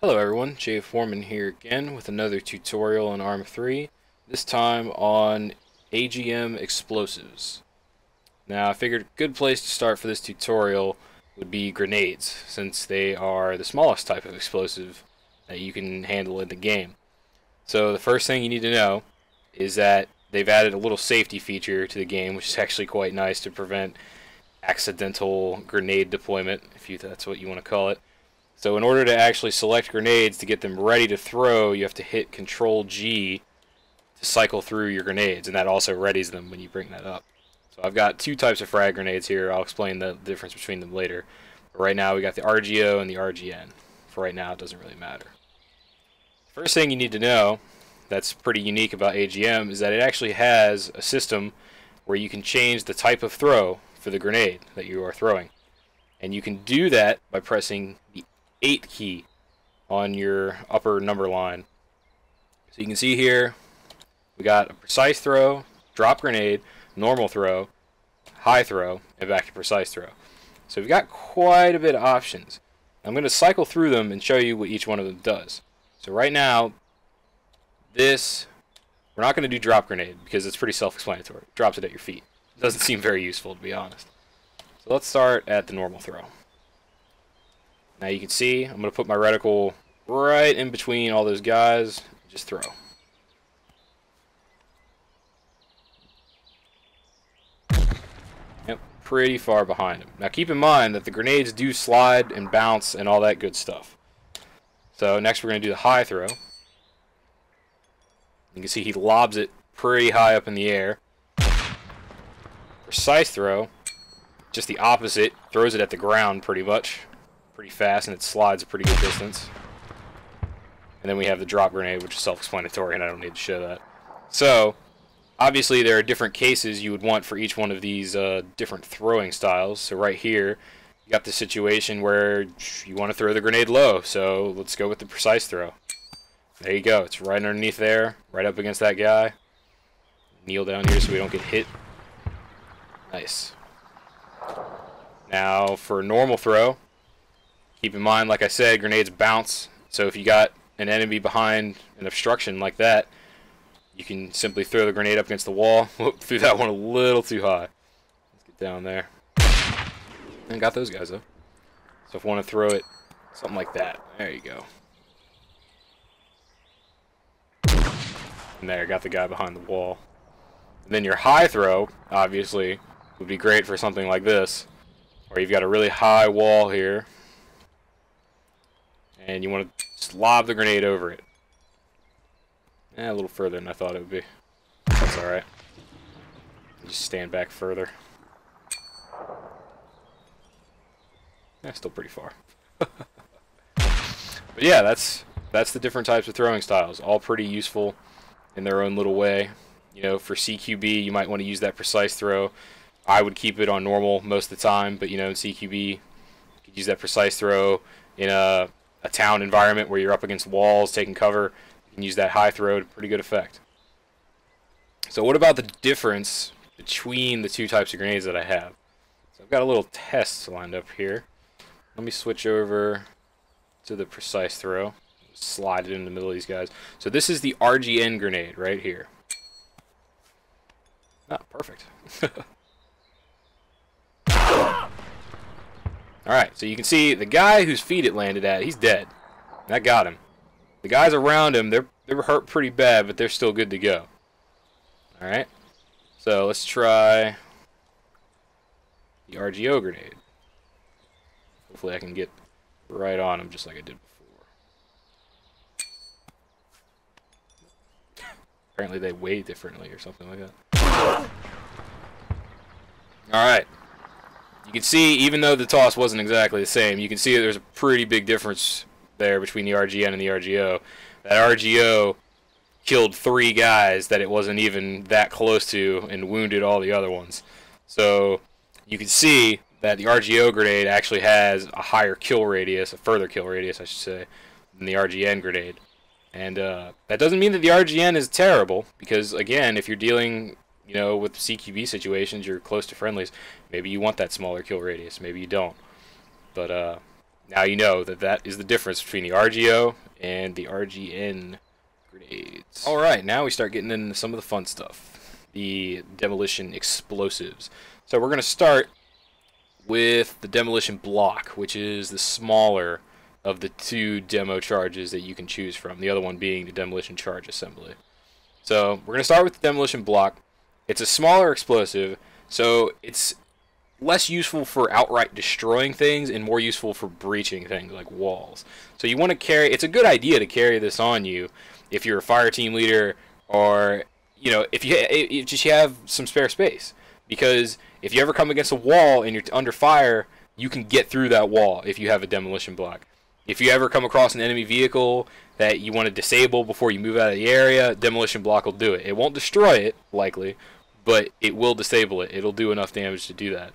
Hello everyone, Foreman here again with another tutorial on Arma 3, this time on AGM Explosives. Now I figured a good place to start for this tutorial would be grenades, since they are the smallest type of explosive that you can handle in the game. So the first thing you need to know is that they've added a little safety feature to the game, which is actually quite nice to prevent accidental grenade deployment, if that's what you want to call it. So in order to actually select grenades to get them ready to throw, you have to hit Control G to cycle through your grenades, and that also readies them when you bring that up. So I've got two types of frag grenades here. I'll explain the difference between them later. But right now we got the RGO and the RGN. For right now it doesn't really matter. First thing you need to know that's pretty unique about AGM is that it actually has a system where you can change the type of throw for the grenade that you are throwing. And you can do that by pressing the 8 key on your upper number line. So you can see here we got a precise throw, drop grenade, normal throw, high throw, and back to precise throw. So we've got quite a bit of options. I'm going to cycle through them and show you what each one of them does. So right now, we're not going to do drop grenade because it's pretty self-explanatory. It drops it at your feet. It doesn't seem very useful, to be honest. So let's start at the normal throw. Now you can see I'm going to put my reticle right in between all those guys and just throw. Yep, pretty far behind him. Now keep in mind that the grenades do slide and bounce and all that good stuff. So next we're going to do the high throw. You can see he lobs it pretty high up in the air. Precise throw, just the opposite, throws it at the ground pretty much. Pretty fast, and it slides a pretty good distance. And then we have the drop grenade, which is self-explanatory, and I don't need to show that. So, obviously there are different cases you would want for each one of these different throwing styles. So right here, you got the situation where you want to throw the grenade low, so let's go with the precise throw. There you go, it's right underneath there, right up against that guy. Kneel down here so we don't get hit. Nice. Now, for a normal throw, keep in mind, like I said, grenades bounce, so if you got an enemy behind an obstruction like that, you can simply throw the grenade up against the wall. Whoop, threw that one a little too high. Let's get down there. And got those guys, though. So if I want to throw it, something like that. There you go. And there, got the guy behind the wall. And then your high throw, obviously, would be great for something like this, where you've got a really high wall here, and you want to just lob the grenade over it. A little further than I thought it would be. That's alright. Just stand back further. Still pretty far. But yeah, that's the different types of throwing styles. All pretty useful in their own little way. You know, for CQB, you might want to use that precise throw. I would keep it on normal most of the time, but you know, in CQB, you could use that precise throw in a town environment where you're up against walls, taking cover. You can use that high throw to pretty good effect. So what about the difference between the two types of grenades that I have? So I've got a little test lined up here. Let me switch over to the precise throw. Slide it in the middle of these guys. So this is the RGN grenade right here. Ah, perfect. Alright, so you can see the guy whose feet it landed at, he's dead. That got him. The guys around him, they're hurt pretty bad, but they're still good to go. Alright, so let's try the RGO grenade. Hopefully I can get right on him just like I did before. Apparently they weigh differently or something like that. Alright. You can see, even though the toss wasn't exactly the same, you can see that there's a pretty big difference there between the RGN and the RGO. That RGO killed 3 guys that it wasn't even that close to and wounded all the other ones. So you can see that the RGO grenade actually has a higher kill radius, a further kill radius I should say, than the RGN grenade. And that doesn't mean that the RGN is terrible, because again, if you're dealing, you know, with CQB situations, you're close to friendlies, maybe you want that smaller kill radius, maybe you don't. But Now you know that that is the difference between the RGO and the RGN grenades. Alright, now we start getting into some of the fun stuff. The Demolition Explosives. So we're going to start with the Demolition Block, which is the smaller of the two demo charges that you can choose from. The other one being the Demolition Charge Assembly. So we're going to start with the Demolition Block. It's a smaller explosive, so it's less useful for outright destroying things and more useful for breaching things like walls. So you want to carry, it's a good idea to carry this on you if you're a fire team leader, or if you have some spare space, because if you ever come against a wall and you're under fire, you can get through that wall if you have a Demolition Block. If you ever come across an enemy vehicle that you want to disable before you move out of the area, Demolition Block will do it. It won't destroy it, likely, but it will disable it. It'll do enough damage to do that.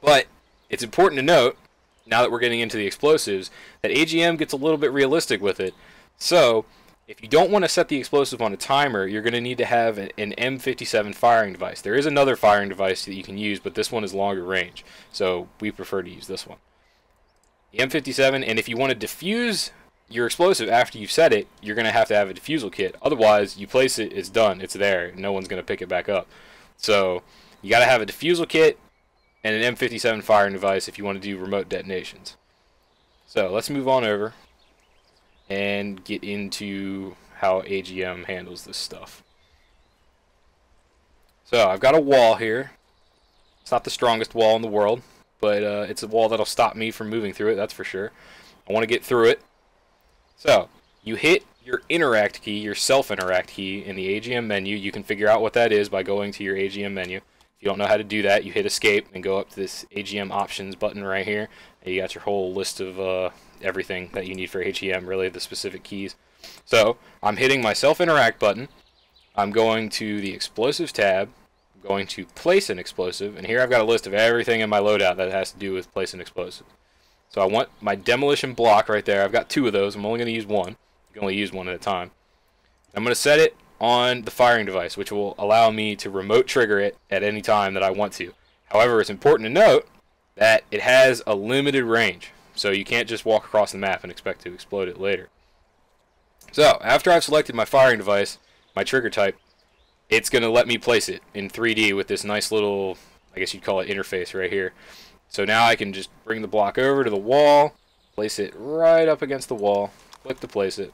But it's important to note, now that we're getting into the explosives, that AGM gets a little bit realistic with it. So, if you don't want to set the explosive on a timer, you're going to need to have an M57 firing device. There is another firing device that you can use, but this one is longer range. So, we prefer to use this one. The M57, and if you want to defuse your explosive after you've set it, you're going to have a defusal kit. Otherwise, you place it, it's done, it's there. No one's going to pick it back up. So, you got to have a defusal kit and an M57 firing device if you want to do remote detonations. So, let's move on over and get into how AGM handles this stuff. So, I've got a wall here. It's not the strongest wall in the world, but it's a wall that'll stop me from moving through it, that's for sure. I want to get through it. So, you hit your interact key, your self-interact key in the AGM menu. You can figure out what that is by going to your AGM menu. If you don't know how to do that, you hit escape and go up to this AGM options button right here. And you got your whole list of everything that you need for AGM, really the specific keys. So, I'm hitting my self-interact button. I'm going to the explosives tab. I'm going to place an explosive, and here I've got a list of everything in my loadout that has to do with place an explosive. So I want my Demolition Block right there. I've got two of those. I'm only going to use one. You can only use one at a time. I'm going to set it on the firing device, which will allow me to remote trigger it at any time that I want to. However, it's important to note that it has a limited range, so you can't just walk across the map and expect to explode it later. So, after I've selected my firing device, my trigger type, it's going to let me place it in 3D with this nice little, I guess you'd call it interface right here. So now I can just bring the block over to the wall, place it right up against the wall, click to place it,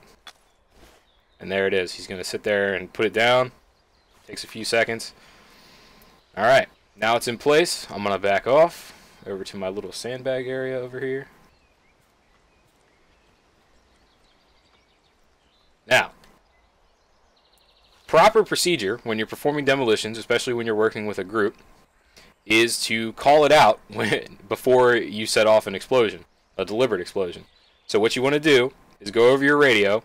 and there it is. He's going to sit there and put it down. Takes a few seconds. Alright, now it's in place. I'm going to back off over to my little sandbag area over here. Now, proper procedure when you're performing demolitions, especially when you're working with a group, is to call it out before you set off an explosion, a deliberate explosion. So what you want to do is go over your radio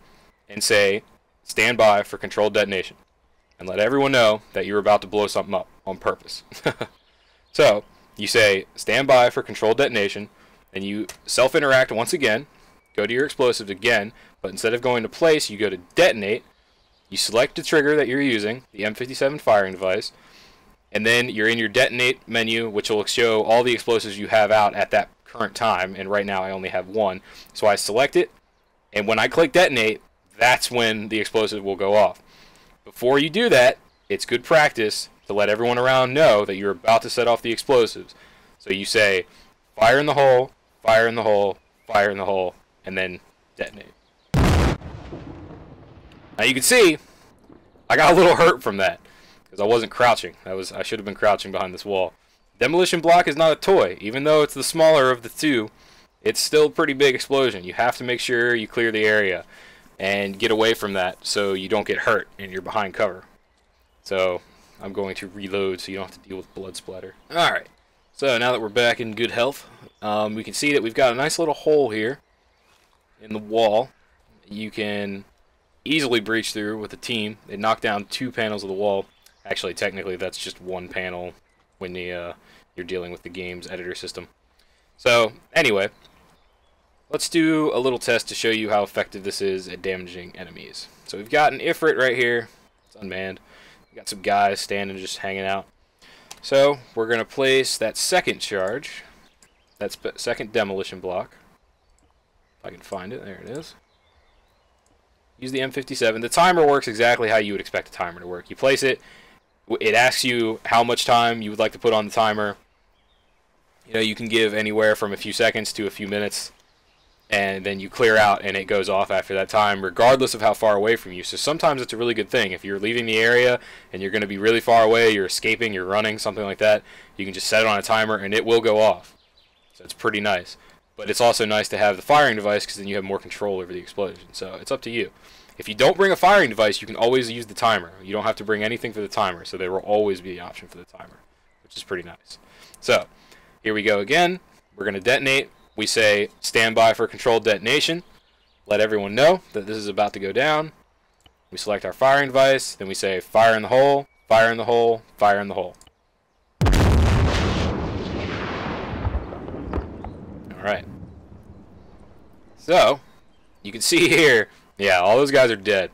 and say, stand by for controlled detonation, and let everyone know that you're about to blow something up on purpose. So you say, stand by for controlled detonation, and you self-interact once again, go to your explosives again, but instead of going to place, you go to detonate. You select the trigger that you're using, the M57 firing device, and then you're in your detonate menu, which will show all the explosives you have out at that current time, and right now I only have one. So I select it, and when I click detonate, that's when the explosive will go off. Before you do that, it's good practice to let everyone around know that you're about to set off the explosives. So you say, fire in the hole, fire in the hole, fire in the hole, and then detonate. Now you can see, I got a little hurt from that, because I wasn't crouching. I should have been crouching behind this wall. Demolition Block is not a toy. Even though it's the smaller of the two, it's still a pretty big explosion. You have to make sure you clear the area and get away from that so you don't get hurt and you're behind cover. So I'm going to reload so you don't have to deal with blood splatter. Alright, so now that we're back in good health, we can see that we've got a nice little hole here in the wall. You can easily breach through with a team. They knock down 2 panels of the wall. Actually, technically, that's just 1 panel when you're dealing with the game's editor system. So, anyway, let's do a little test to show you how effective this is at damaging enemies. So we've got an Ifrit right here. It's unmanned. We've got some guys standing just hanging out. So we're going to place that second charge that second demolition block. If I can find it, there it is. Use the M57. The timer works exactly how you would expect a timer to work. You place it, it asks you how much time you would like to put on the timer. You know, you can give anywhere from a few seconds to a few minutes, and then you clear out and it goes off after that time, regardless of how far away from you. So sometimes it's a really good thing. If you're leaving the area and you're going to be really far away, you're escaping, you're running, something like that, you can just set it on a timer and it will go off. So it's pretty nice. But it's also nice to have the firing device because then you have more control over the explosion. So it's up to you. If you don't bring a firing device, you can always use the timer. You don't have to bring anything for the timer, so there will always be an option for the timer, which is pretty nice. So here we go again. We're going to detonate. We say stand by for controlled detonation. Let everyone know that this is about to go down. We select our firing device. Then we say fire in the hole, fire in the hole, fire in the hole. Alright. So, you can see here, yeah, all those guys are dead.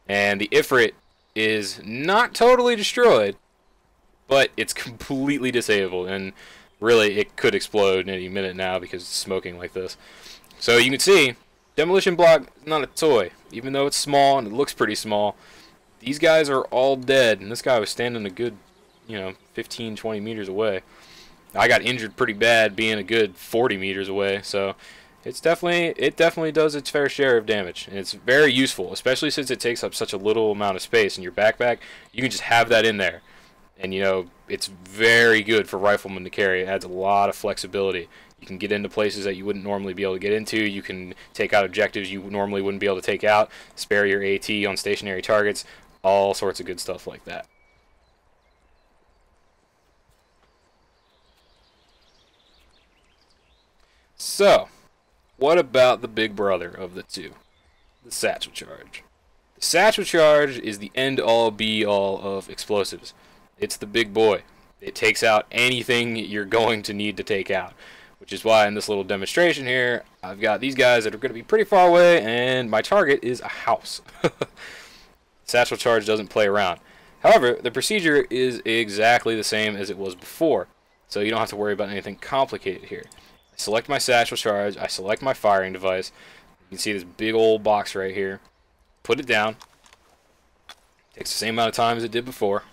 And the Ifrit is not totally destroyed, but it's completely disabled. And really, it could explode any minute now because it's smoking like this. So you can see, demolition block is not a toy. Even though it's small and it looks pretty small, these guys are all dead. And this guy was standing a good, 15, 20 meters away. I got injured pretty bad being a good 40 meters away. So it definitely does its fair share of damage. And it's very useful, especially since it takes up such a little amount of space in your backpack. You can just have that in there. And, it's very good for riflemen to carry. It adds a lot of flexibility. You can get into places that you wouldn't normally be able to get into. You can take out objectives you normally wouldn't be able to take out. Spare your AT on stationary targets. All sorts of good stuff like that. So, what about the big brother of the two? The satchel charge. The satchel charge is the end-all, be-all of explosives. It's the big boy. It takes out anything you're going to need to take out. Which is why in this little demonstration here, I've got these guys that are going to be pretty far away, and my target is a house. Satchel charge doesn't play around. However, the procedure is exactly the same as it was before. So you don't have to worry about anything complicated here. I select my satchel charge, I select my firing device. You can see this big old box right here. Put it down. Takes the same amount of time as it did before.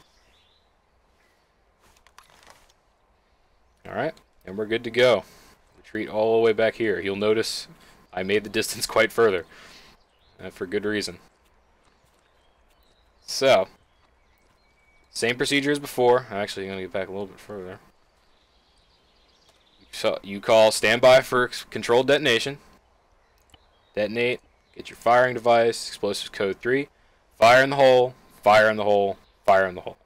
Alright, and we're good to go. Retreat all the way back here. You'll notice I made the distance quite further. For good reason. So, same procedure as before. I'm actually going to get back a little bit further. So, you call standby for controlled detonation. Detonate. Get your firing device. Explosives code 3. Fire in the hole. Fire in the hole. Fire in the hole.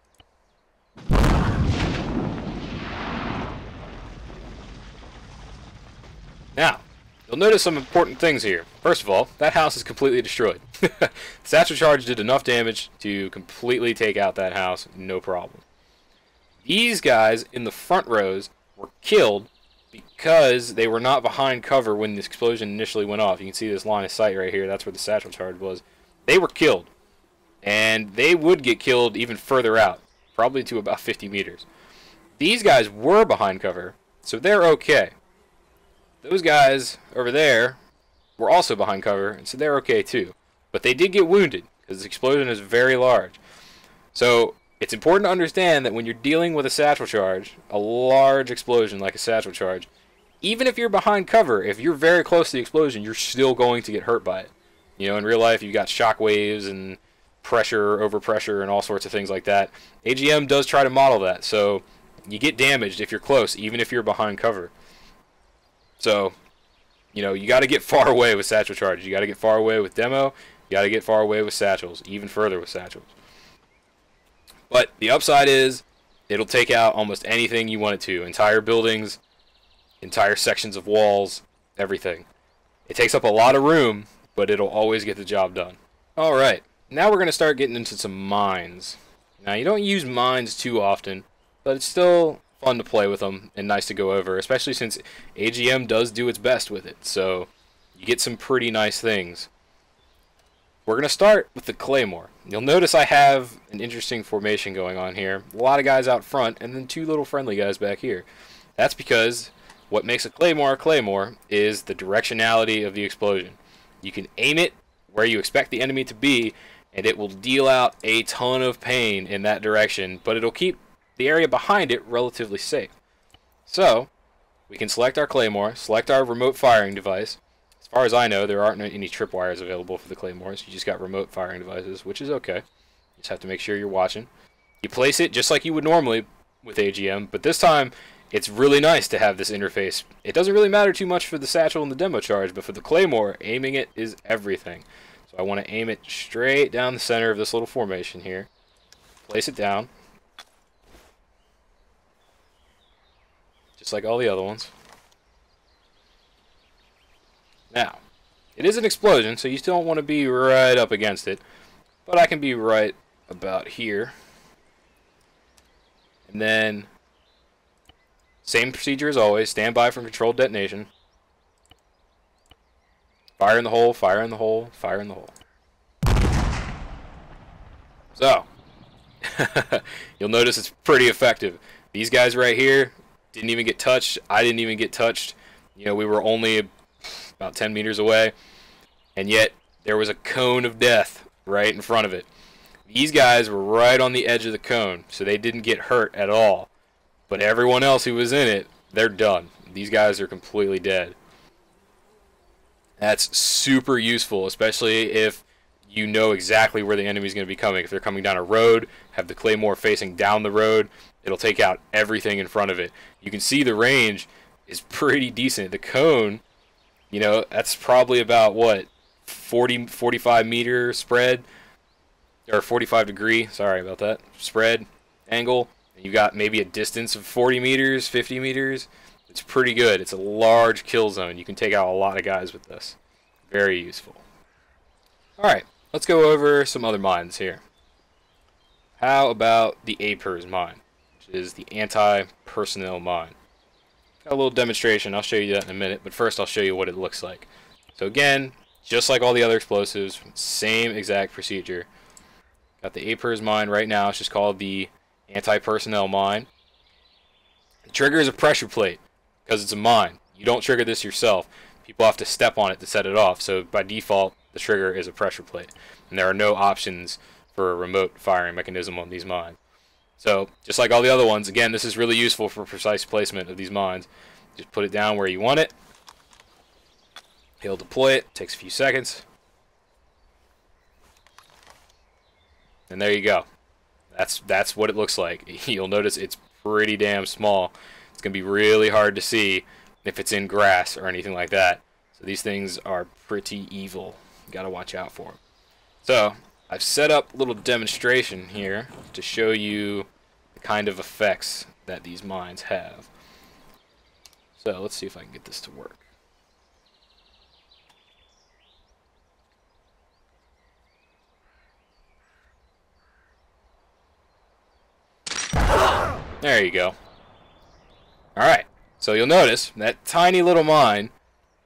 Now, you'll notice some important things here. First of all, that house is completely destroyed. Satchel charge did enough damage to completely take out that house, no problem. These guys in the front rows were killed because they were not behind cover when the explosion initially went off. You can see this line of sight right here, that's where the satchel charge was. They were killed. And they would get killed even further out, probably to about 50 meters. These guys were behind cover, so they're okay. Those guys over there were also behind cover, and so they're okay too. But they did get wounded, because the explosion is very large. So, it's important to understand that when you're dealing with a satchel charge, a large explosion like a satchel charge, even if you're behind cover, if you're very close to the explosion, you're still going to get hurt by it. In real life, you've got shock waves and pressure, overpressure, and all sorts of things like that. AGM does try to model that, so you get damaged if you're close, even if you're behind cover. So, you got to get far away with satchel charges. You got to get far away with demo. You got to get far away with satchels, even further with satchels. But the upside is, it'll take out almost anything you want it to. Entire buildings, entire sections of walls, everything. It takes up a lot of room, but it'll always get the job done. Alright, now we're going to start getting into some mines. Now, you don't use mines too often, but it's still fun to play with them and nice to go over, especially since AGM does do its best with it, so you get some pretty nice things. We're going to start with the Claymore. You'll notice I have an interesting formation going on here. A lot of guys out front, and then two little friendly guys back here. That's because what makes a Claymore is the directionality of the explosion. You can aim it where you expect the enemy to be, and it will deal out a ton of pain in that direction, but it'll keep the area behind it relatively safe. So, we can select our Claymore, select our remote firing device. As far as I know, there aren't any tripwires available for the Claymores. You just got remote firing devices, which is okay. You just have to make sure you're watching. You place it just like you would normally with AGM, but this time it's really nice to have this interface. It doesn't really matter too much for the satchel and the demo charge, but for the Claymore, aiming it is everything. So I want to aim it straight down the center of this little formation here. Place it down. Just like all the other ones. Now, it is an explosion, so you still don't want to be right up against it. But I can be right about here. And then, same procedure as always. Stand by for controlled detonation. Fire in the hole, fire in the hole, fire in the hole. So, you'll notice it's pretty effective. These guys right here didn't even get touched. I didn't even get touched. You know, we were only about 10 meters away. And yet, there was a cone of death right in front of it. These guys were right on the edge of the cone, so they didn't get hurt at all. But everyone else who was in it, they're done. These guys are completely dead. That's super useful, especially if you know exactly where the enemy's going to be coming. If they're coming down a road, have the Claymore facing down the road, it'll take out everything in front of it. You can see the range is pretty decent. The cone, you know, that's probably about, what, 45 meter spread? Or 45 degree, sorry about that, spread, angle. And you got maybe a distance of 40 meters, 50 meters. It's pretty good. It's a large kill zone. You can take out a lot of guys with this. Very useful. Alright, let's go over some other mines here. How about the APERS mine, which is the anti-personnel mine. Got a little demonstration. I'll show you that in a minute, but first I'll show you what it looks like. So again, just like all the other explosives, same exact procedure. Got the APERS mine right now. It's just called the anti-personnel mine. The trigger is a pressure plate because it's a mine. You don't trigger this yourself. People have to step on it to set it off. So by default, the trigger is a pressure plate. And there are no options for a remote firing mechanism on these mines. So just like all the other ones, again, this is really useful for precise placement of these mines. Just put it down where you want it. He'll deploy it. Takes a few seconds. And there you go. That's what it looks like. You'll notice it's pretty damn small. It's going to be really hard to see if it's in grass or anything like that. So these things are pretty evil. You got to watch out for them. So I've set up a little demonstration here to show you the kind of effects that these mines have. So let's see if I can get this to work. There you go. Alright, so you'll notice that tiny little mine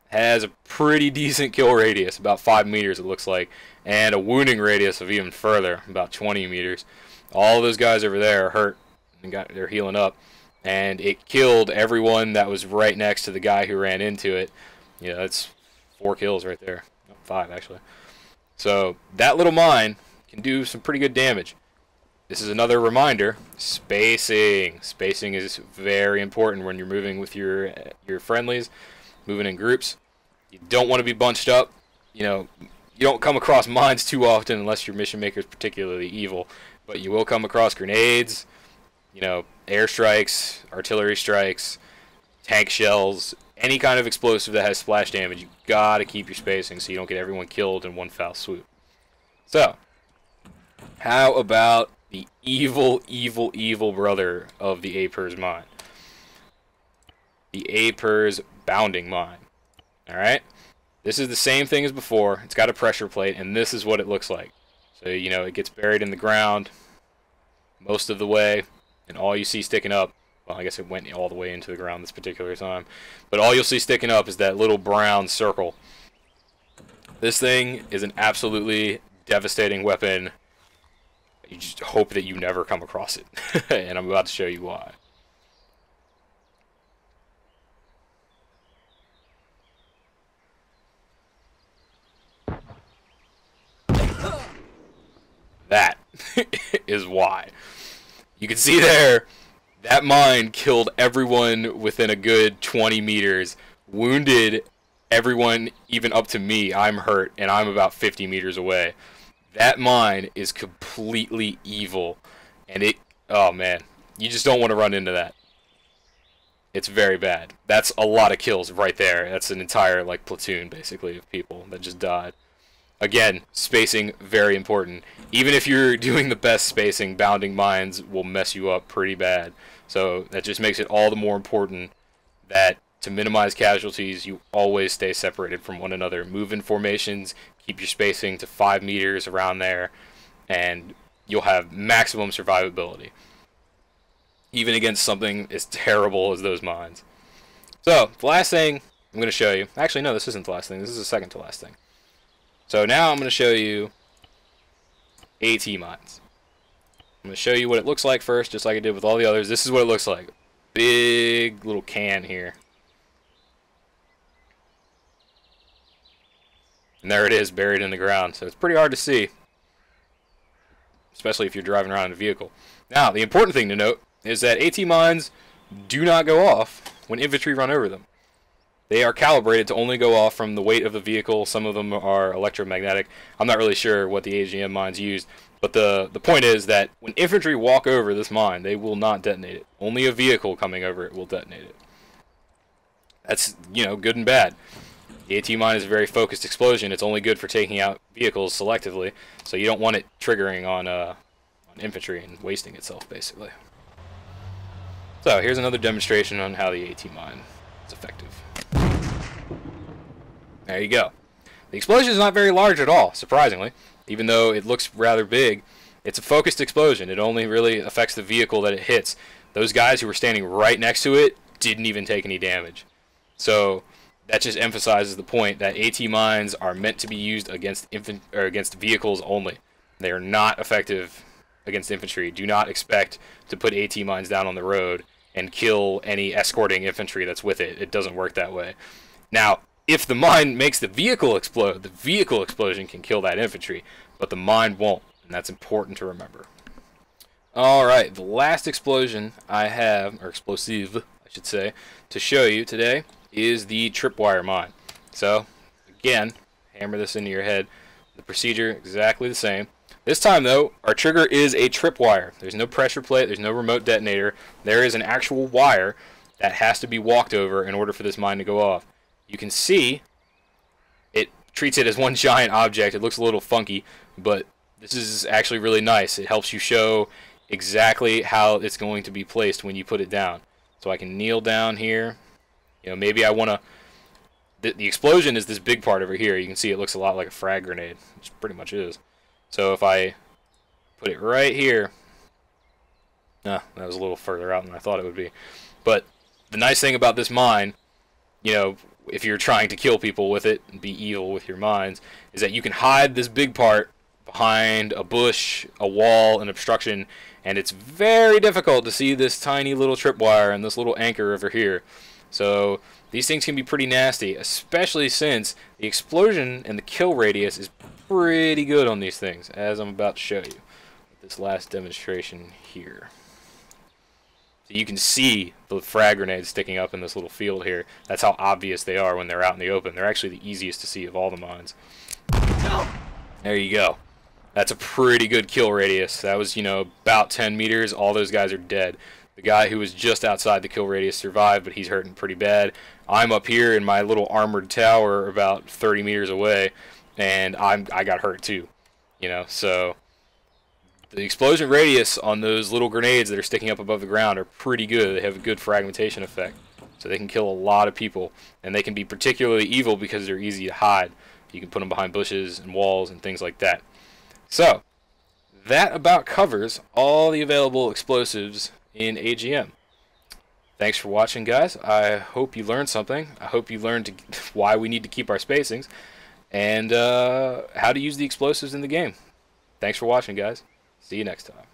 has a pretty decent kill radius, about 5 meters it looks like, and a wounding radius of even further, about 20 meters. All those guys over there are hurt, and they're healing up, and it killed everyone that was right next to the guy who ran into it. Yeah, that's 4 kills right there. 5 actually. So that little mine can do some pretty good damage. This is another reminder, spacing. Spacing is very important when you're moving with your friendlies, moving in groups. You don't want to be bunched up. You know, you don't come across mines too often unless your mission maker is particularly evil, but you will come across grenades, you know, airstrikes, artillery strikes, tank shells, any kind of explosive that has splash damage. You gotta keep your spacing so you don't get everyone killed in one foul swoop. So, how about the evil, evil, evil brother of the APERS mine? The APERS bounding mine. Alright? This is the same thing as before. It's got a pressure plate, and this is what it looks like. So, you know, it gets buried in the ground most of the way, and all you see sticking up, well, I guess it went all the way into the ground this particular time, but all you'll see sticking up is that little brown circle. This thing is an absolutely devastating weapon. You just hope that you never come across it. And I'm about to show you why. is why. You can see there, that mine killed everyone within a good 20 meters, wounded everyone even up to me. I'm hurt, and I'm about 50 meters away. That mine is completely evil, and it, oh man, you just don't want to run into that. It's very bad. That's a lot of kills right there. That's an entire, like, platoon, basically, of people that just died. Again, spacing, very important. Even if you're doing the best spacing, bounding mines will mess you up pretty bad. So that just makes it all the more important that to minimize casualties, you always stay separated from one another. Move in formations, keep your spacing to 5 meters around there, and you'll have maximum survivability. Even against something as terrible as those mines. So, the last thing I'm going to show you... Actually, no, this isn't the last thing. This is the second to last thing. So now I'm going to show you AT mines. I'm going to show you what it looks like first, just like I did with all the others. This is what it looks like. Big little can here. And there it is, buried in the ground. So it's pretty hard to see, especially if you're driving around in a vehicle. Now, the important thing to note is that AT mines do not go off when infantry run over them. They are calibrated to only go off from the weight of the vehicle. Some of them are electromagnetic. I'm not really sure what the AGM mines used, but the point is that when infantry walk over this mine, they will not detonate it. Only a vehicle coming over it will detonate it. That's, you know, good and bad. The AT mine is a very focused explosion. It's only good for taking out vehicles selectively, so you don't want it triggering on infantry and wasting itself, basically. So here's another demonstration on how the AT mine is effective. There you go. The explosion is not very large at all, surprisingly. Even though it looks rather big, it's a focused explosion. It only really affects the vehicle that it hits. Those guys who were standing right next to it didn't even take any damage. So that just emphasizes the point that AT mines are meant to be used against vehicles only. They are not effective against infantry. Do not expect to put AT mines down on the road and kill any escorting infantry that's with it. It doesn't work that way. Now, if the mine makes the vehicle explode, the vehicle explosion can kill that infantry, but the mine won't, and that's important to remember. Alright, the last explosion I have, or explosive, I should say, to show you today is the tripwire mine. So, again, hammer this into your head. The procedure, exactly the same. This time, though, our trigger is a tripwire. There's no pressure plate, there's no remote detonator. There is an actual wire that has to be walked over in order for this mine to go off. You can see it treats it as one giant object. It looks a little funky, but this is actually really nice. It helps you show exactly how it's going to be placed when you put it down. So I can kneel down here. You know, maybe I want to... The explosion is this big part over here. You can see it looks a lot like a frag grenade, which pretty much is. So if I put it right here... that was a little further out than I thought it would be. But the nice thing about this mine, you know, if you're trying to kill people with it and be evil with your mines, is that you can hide this big part behind a bush, a wall, an obstruction, and it's very difficult to see this tiny little tripwire and this little anchor over here. So these things can be pretty nasty, especially since the explosion and the kill radius is pretty good on these things, as I'm about to show you with this last demonstration here. So you can see the frag grenades sticking up in this little field here. That's how obvious they are when they're out in the open. They're actually the easiest to see of all the mines. There you go. That's a pretty good kill radius. That was, you know, about 10 meters. All those guys are dead. The guy who was just outside the kill radius survived, but he's hurting pretty bad. I'm up here in my little armored tower about 30 meters away, and I got hurt too. You know, so the explosion radius on those little grenades that are sticking up above the ground are pretty good. They have a good fragmentation effect, so they can kill a lot of people, and they can be particularly evil because they're easy to hide. You can put them behind bushes and walls and things like that. So that about covers all the available explosives in AGM. Thanks for watching, guys. I hope you learned something. I hope you learned why we need to keep our spacings and how to use the explosives in the game. Thanks for watching, guys. See you next time.